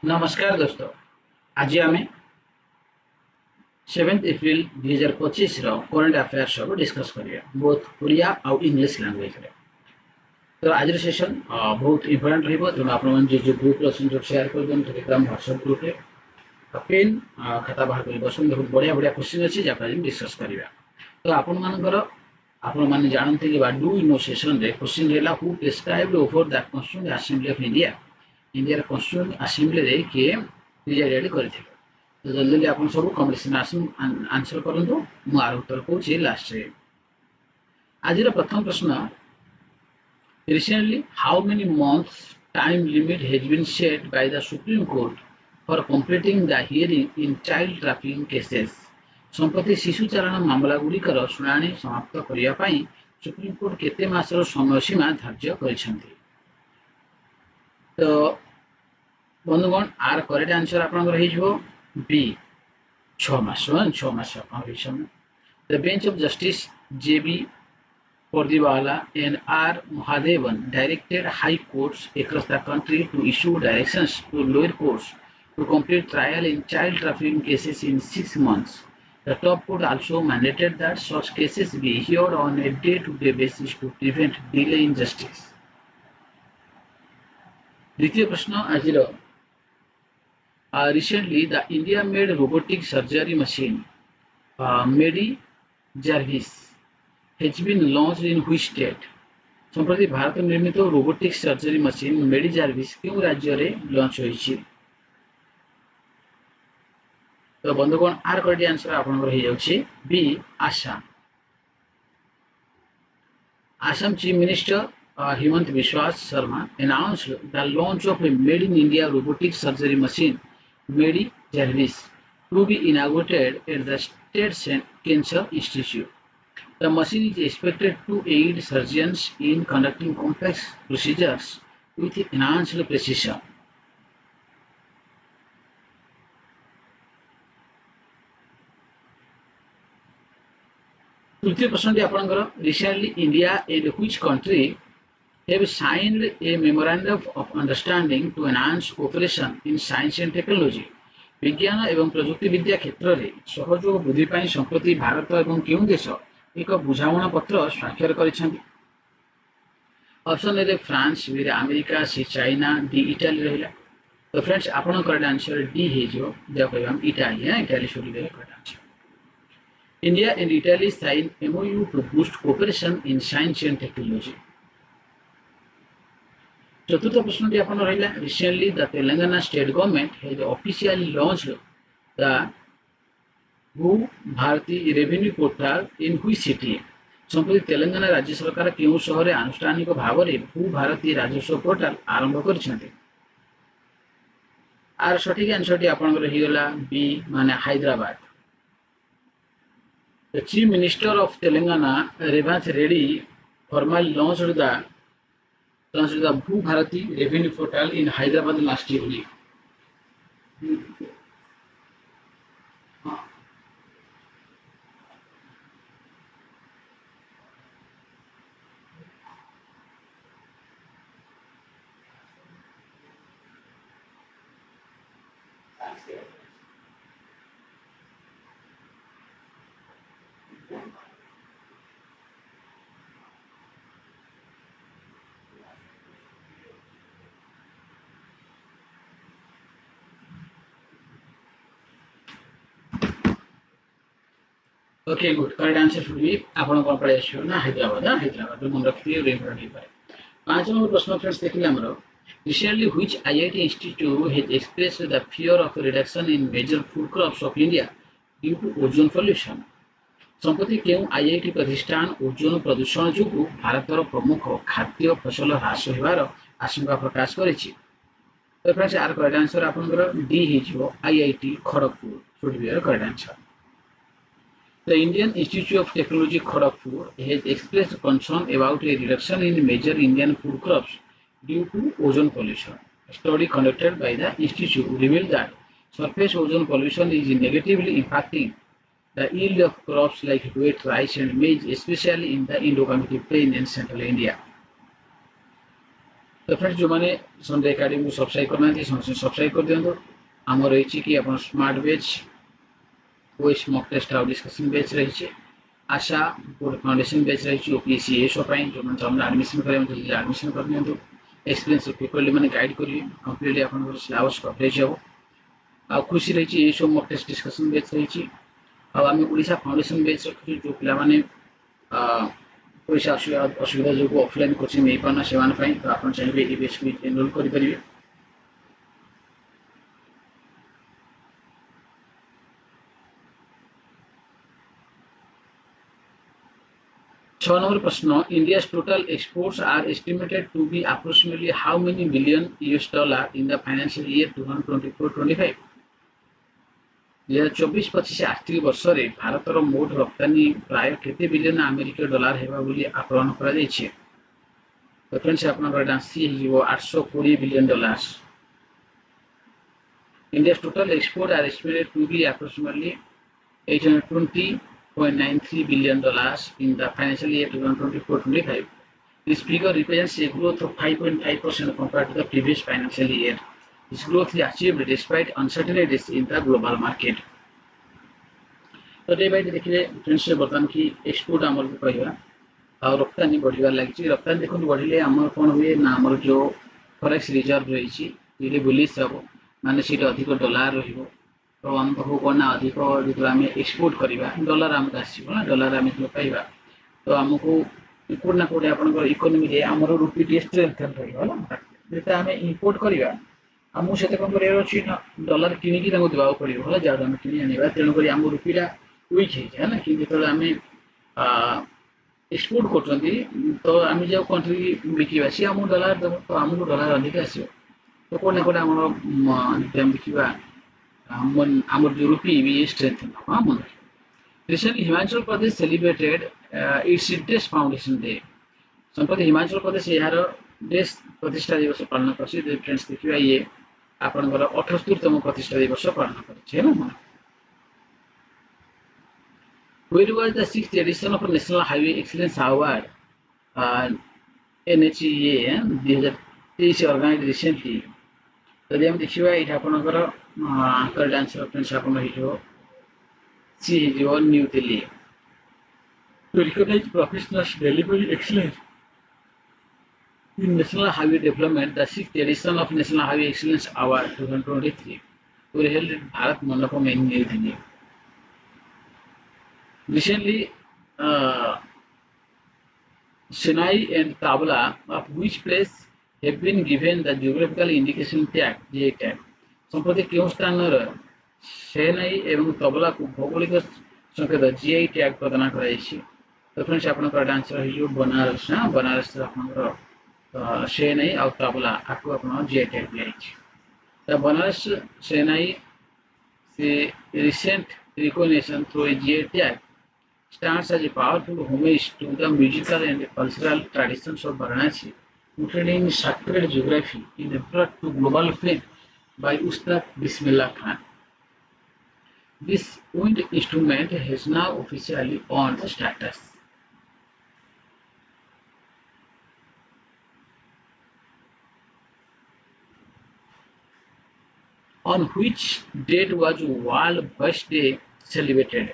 नमस्कार दोस्तों। आज आम 7 एप्रिल 2025 करंट अफेयर्स सब डिस्कस करिया बोथ ओडिया आउ इंग्लिश लैंग्वेज रे। तो आज सेशन बहुत इंपोर्टेंट रहबो। तुम आप मन जो ग्रुप रो शेयर कर देन टेलीग्राम व्हाट्सएप ग्रुप रे पेन खाता बाहर कर बसन। बहुत बढ़िया बढ़िया क्वेश्चन अछि जा पर डिस्कस करिया। तो आपण मानकर आपण माने जानते कि डू यू नो सेशन रे क्वेश्चन रेला who prescribed over the constituent assembly of India. India constituent assembly रे के प्रेजेंट करथिले। तो जल्दी जल्दी आप सब कमेंट आंसर करूँ। मुझे उत्तर कौन लास्ट रे। आज प्रथम प्रश्न, recently how many months time limit has been set by the Supreme Court for completing the hearing in child trafficking cases. संप्रति शिशु चालान मामला गुड़िकर शुणाणी समाप्त करने सुप्रीम कोर्ट केते मासर समय सीमा धार्य करिसेंति। तो बंधुगण आर करेक्ट आंसर आपनकर हिजबो बी 6 मास। 6 मास समय। The bench of Justice J.B. Pordiwala and R. Mahadevan directed high courts across the country to issue directions to lower courts to complete trial in child trafficking cases in 6 months. The top court also mandated that such cases be heard on a day-to-day basis to prevent delay in justice. द्वितीय प्रश्न आज recently the India made robotic surgery machine Medi Jarvis has been launched in which state? संप्रति भारत निर्मित robotic surgery machine मेडी Jarvis क्यों राज्य रे launch होईछि? तो बंधुगण आर करेक्ट आंसर आपनकर हो जाउछि B Assam. Assam Chief Minister Himant Biswa Sarma announced the launch of a Made in India robotic surgery machine, Medi Jarvis, to be inaugurated at the State Cancer Institute. The machine is expected to aid surgeons in conducting complex procedures with enhanced precision. तृतीय प्रश्न आपनकर recently India and which country have signed a memorandum of understanding to enhance cooperation in science and technology. विज्ञान एवं प्रजुक्ति विद्या क्षेत्र में सहयोग वृद्धि पाई संप्रति भारत एवं केउं देश एक बुझामणा पत्र स्वाक्षर करिसेंति? Option A France, B America, C China, D Italy रहिला। तो फ्रेंड्स आपन करेक्ट आंसर डी हे जो जा कहम इटाली है। इटाली शुरू रे correct answer. India and Italy sign MOU to boost cooperation in science and technology. चतुर्थ प्रश्न आपन रहिला recently the Telangana state government has officially launched the Bhu Bharati revenue portal in which city? संप्रति तेलंगाना राज्य सरकार केउं शहर आनुष्ठानिक भाव रे भू भारती राजस्व पोर्टल आरंभ करिसेंति? आर सठिक आंसर आपनकर हिगला बी माने Hyderabad. The Chief Minister of Telangana, Revanth Reddy, formally launched the Bhu Bharati Revenue Portal in Hyderabad last evening. Okay, good. Correct answer should be आपण कोन पळे आछियो ना हैदराबाद। हैदराबाद मन रखिए रेफर नहीं पाए। पांच नंबर प्रश्न फ्रेंड्स देखिले हमरो recently which IIT institute has expressed the fear of reduction in major food crops of India due to ozone pollution? संप्रति केउं आईआईटी प्रतिष्ठान ओजोन प्रदूषण जोगु भारतर प्रमुख खाद्य फसल ह्रास होबार आशंका प्रकाश करिछि? तो फ्रेंड्स आर करेक्ट आंसर आपनकर डी हिजो IIT Kharagpur should be correct answer. The Indian Institute of Technology Kharagpur has expressed concern about a reduction in major Indian food crops due to ozone pollution. A study conducted by the institute revealed that surface ozone pollution is negatively impacting the yield of crops like wheat, rice and maize, especially in the Indo-Gangetic Plain and central India. तो friends जो मैंने Sunday academy को subscribe करना समस्त subscribe कर दिखाँ आम रही कि आप स्मार्ट बेच क्विज मॉक टेस्ट और डिस्कशन बेच रही आशा गोटे फाउंडेशन बेच रही ओपीएससी एसओ जो मैंने एडमिशन करेंगे एडमिशन कर दिखाँ एक्सपीरियंस फैकल्टी मैंने गाइड करेंगे कंप्लीटली आप सिलेबस कवरेज हम आ खुशी रही ये मॉक टेस्ट डिस्कशन बेच रही आम ओडिशा फाउंडेशन बेच रखी जो पिलाने पैसा असुविधा जो ऑफलाइन कोचिंग नहीं पाना से तो आप चाहिए ये बेच को एनरोल करेंगे 6 number प्रश्न India's total exports are estimated to be approximately how many billion US dollar in the financial year 2024-25 2024-25 आर्थिक वर्ष रे भारतर मोट रप्तानी प्राय केते बिलियन अमेरिकीय डॉलर हेबा बोली आकलन करा जायछि तो फ्रेंड्स आपनकर राशि हिबो 820 billion dollar India's total export are estimated to be approximately 820.93 billion dollars in the financial year 2024-25. This figure represents a growth of 5.5% compared to the previous financial year. This growth is achieved despite uncertainties in the global market. तो day by day देखिए friends बर्तमान की export आमर कहवा और रप्तानी बढ़िबार लगी रप्तानी देखो बढ़िले आमर कौन हुए ना आमर जो फॉरेक्स रिजर्व रही बुलिश हम माने सीट अधिक डॉलर रहिबो तो आम पाखु कौन ना अधिक जो आम एक्सपोर्ट करवा डॉलर आमको आसो ना डॉलर आम जो पाइबा तो आमको कौट ना कौटे आप इकोनोमी आमर रुपी टी स्ट्रेंथन रहा जो आम इम्पोर्ट करवा आमको से कौन कर डॉलर किणिकी देवाक पड़ो जहाँ आम कि आने तेणुक आम रुपीटा वीक है कि जो आम एक्सपोर्ट कर तो आम जो कंट्री बिकवा सी आम डॉलर देव तो आमको डॉलर अधिक आसो तो कौन ना कौटे आम देखा our European we strengthen. Recently, Himachal Pradesh celebrated its Desh Foundation Day. संप्रति हिमाचल प्रदेश यार देश प्रतिष्ठा दिवस पालन करछि फ्रेंड्स देखिबा ये आपनकर 78तम प्रतिष्ठा दिवस पालन करछि है Where was the 6th edition of National Highway Excellence Award NHEA 2023 organized recently जदि हम देखिबा एटा आपनकर करेक्ट आंसर फ्रेंड्स आपन हिजो सी हिजो new Delhi to recognize professionals delivery excellence in national highway development the 6th edition of National Highway Excellence Award 2023 were held at Bharat Mandapam in New Delhi. Recently Chennai and Tabla of which place have been given the geographical indication tag GI tag संप्रति केउं स्थानर चेन्नई एवं तबला को भौगोलिक संकेत GI tag प्रदान कराइछि तो friends आपनकर answer हिजो बनारस ना बनारस आपनकर चेन्नई और तबला आपको आपन जीआई टैग दियाइछि तो बनारस चेन्नई से recent recognition through a GI tag stands as a powerful homage to the musical and cultural traditions of Varanasi, including sacred geography in a brought to global fame by Ustad Bismillah Khan. This wind instrument has now officially earned the status. On which date was World Voice Day celebrated?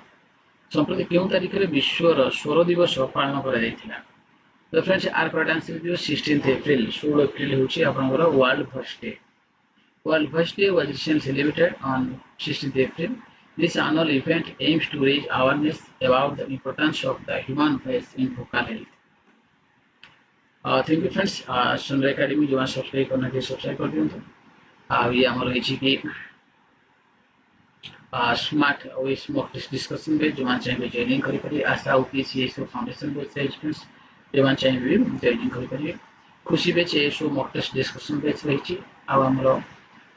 संप्रति केउं तारिख रे विश्वर स्वर दिवस पालन करा जायतिला तो friends are correct answer दियो 16th April 16 April होची आपनकर world voice day World Voice Day was recently celebrated on 16th April. This annual event aims to raise awareness about the importance of the human voice in vocal health. Thank you friends. Sunday Academy जो subscribe करना के subscribe कर दियंतु ये हमर रही कि smart OS mock test discussion पे जो मान चाहिए जॉइनिंग करि पारि आशा ओपीएससी सो फाउंडेशन वेबसाइट फ्रेंड्स जो मान चाहिए जॉइनिंग करि पारि खुशी बेच सो मॉक टेस्ट डिस्कशन पेज रही आ हमर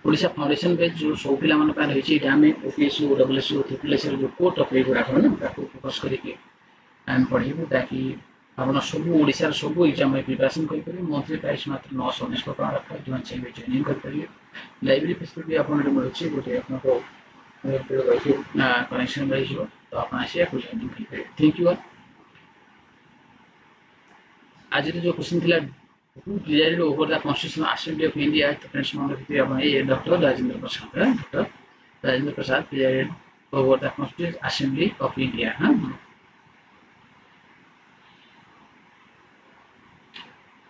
ओडिशा फाउंडेशन पेज जो सब पिला मन पाए रही आम ओपीएससी डब्ल्यूएससी ट्रिपलएससी जो कोर टॉपिक गुड़ा ना ताको फोकस करके आम पढ़ू ताकि आप सब ओडिशा सब एग्जाम प्रिपरेशन करेंगे मंथली प्राइस मात्र 919 टका रखा जो चाहिए जॉइनिंग करेंगे लाइब्रेरी फैसिलिटी भी आपको मिलूँ गोटे आपको कनेक्शन रही तो आप जॉइनिंग करेंगे थैंक यू आज जो क्वेश्चन थी who presided over the Constitutional Assembly of India? तो फ्रेंड्स मान रखिए अपना ये डॉक्टर राजेंद्र प्रसाद है। Doctor Rajendra Prasad presided over the Constitutional Assembly of India। हाँ,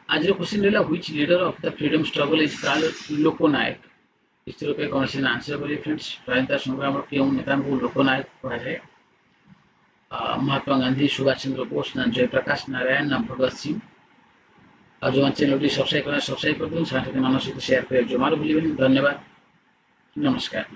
आज क्वेश्चन रहा which leader of the freedom struggle is called लोकनायक। इस तरह के क्वेश्चन आंसर करिए फ्रेंड्स। स्वाधीनता संग्राम केउं नेता को लोकनायक कहाଯାଏ? महात्मा गांधी, सुभाष चंद्र बोस ना जयप्रकाश नारायण ना भगत सिंह। और जो चैनल सब्सक्राइब करना सब्सक्राइब कर दूँ, साथ ही मानव सहित शेयर करें, जमार भूलिए। धन्यवाद, नमस्कार।